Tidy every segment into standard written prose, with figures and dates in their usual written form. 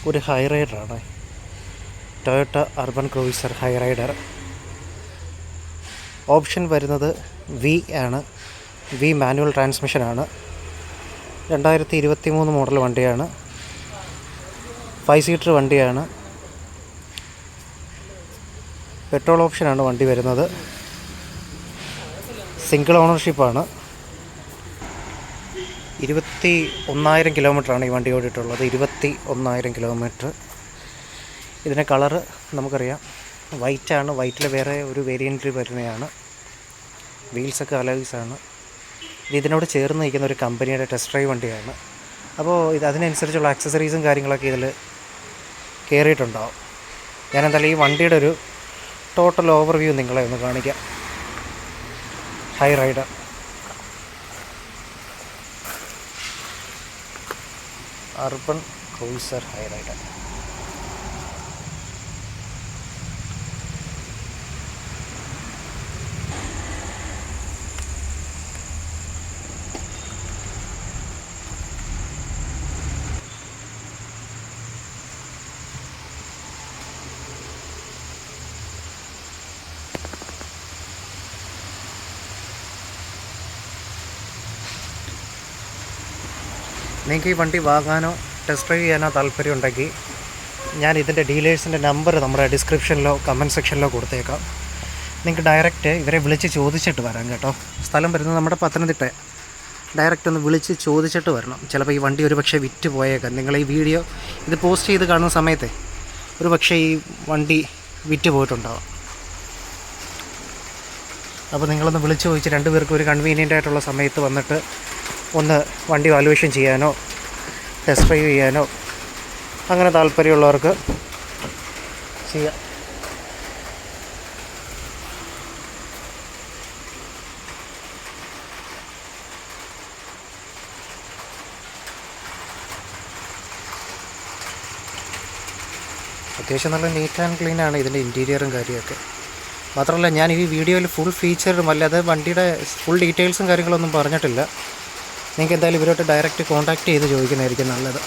ഒരു ഹൈ റൈഡറാണ്. Toyota Urban Cruiser Hyryder. Option വരുന്നത് വി ആണ്. വി മാനുവൽ ട്രാൻസ്മിഷനാണ്. 2023 മോഡൽ വണ്ടിയാണ്. 5 സീറ്റർ വണ്ടിയാണ്. പെട്രോൾ ഓപ്ഷനാണ് വണ്ടി വരുന്നത്. സിംഗിൾ ഓണർഷിപ്പാണ്. 21,000 കിലോമീറ്ററാണ് ഈ വണ്ടി ഓടിയിട്ടുള്ളത്. 21,000 കിലോമീറ്റർ. ഇതിൻ്റെ കളറ് നമുക്കറിയാം വൈറ്റാണ്. വൈറ്റിൽ വേറെ ഒരു വേരിയൻറ്റിൽ വരുന്നതാണ്. വീൽസൊക്കെ അലോയ്സാണ്. ഇതിനോട് ചേർന്ന് നിൽക്കുന്ന ഒരു കമ്പനിയുടെ ടെസ്റ്റ് ഡ്രൈവ് വണ്ടിയാണ്. അപ്പോൾ അതിനനുസരിച്ചുള്ള ആക്സസറീസും കാര്യങ്ങളൊക്കെ ഇതിൽ കയറിയിട്ടുണ്ടാവും. ഞാനെന്തായാലും ഈ വണ്ടിയുടെ ഒരു ടോട്ടൽ ഓവർവ്യൂ നിങ്ങളെ ഒന്ന് കാണിക്കാം. High rider urban Cruiser high rider. നിങ്ങൾക്ക് ഈ വണ്ടി വാങ്ങാനോ ടെസ്റ്റ് ഡ്രൈവ് ചെയ്യാനോ താല്പര്യം ഉണ്ടെങ്കിൽ ഞാൻ ഇതിൻ്റെ ഡീലേഴ്സിൻ്റെ നമ്പർ നമ്മുടെ ഡിസ്ക്രിപ്ഷനിലോ കമൻറ്റ് സെക്ഷനിലോ കൊടുത്തേക്കാം. നിങ്ങൾക്ക് ഡയറക്റ്റ് ഇവരെ വിളിച്ച് ചോദിച്ചിട്ട് വരാം കേട്ടോ. സ്ഥലം വരുന്നത് നമ്മുടെ പത്തനംതിട്ട. ഡയറക്റ്റ് ഒന്ന് വിളിച്ച് ചോദിച്ചിട്ട് വരണം. ചിലപ്പോൾ ഈ വണ്ടി ഒരു പക്ഷേ വിറ്റ് പോയേക്കാം. നിങ്ങൾ ഈ വീഡിയോ ഇത് പോസ്റ്റ് ചെയ്ത് കാണുന്ന സമയത്ത് ഒരു പക്ഷേ ഈ വണ്ടി വിറ്റ് പോയിട്ടുണ്ടാവും. അപ്പോൾ നിങ്ങളൊന്ന് വിളിച്ച് ചോദിച്ച് രണ്ടുപേർക്കും ഒരു കൺവീനിയൻ്റ് ആയിട്ടുള്ള സമയത്ത് വന്നിട്ട് ഒന്ന് വണ്ടി വാല്യുവേഷൻ ചെയ്യാനോ ടെസ്റ്റ് ഡ്രൈവ് ചെയ്യാനോ അങ്ങനെ താല്പര്യമുള്ളവർക്ക് ചെയ്യാം. അത്യാവശ്യം നല്ല നീറ്റ് ആൻഡ് ക്ലീനാണ് ഇതിൻ്റെ ഇൻറ്റീരിയറും കാര്യമൊക്കെ. മാത്രമല്ല ഞാൻ ഈ വീഡിയോയിൽ ഫുൾ ഫീച്ചറും അല്ലാതെ വണ്ടിയുടെ ഫുൾ ഡീറ്റെയിൽസും കാര്യങ്ങളൊന്നും പറഞ്ഞിട്ടില്ല. നിങ്ങൾക്ക് എന്തായാലും ഇവരോട്ട് ഡയറക്റ്റ് കോൺടാക്റ്റ് ചെയ്ത് ചോദിക്കുന്നതായിരിക്കും നല്ലത്.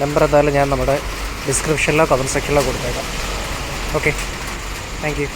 നമ്പർ എന്തായാലും ഞാൻ നമ്മുടെ ഡിസ്ക്രിപ്ഷനിലോ കമൻറ്റ് സെക്ഷനിലോ കൊടുത്തേക്കാം. Okay, thank you.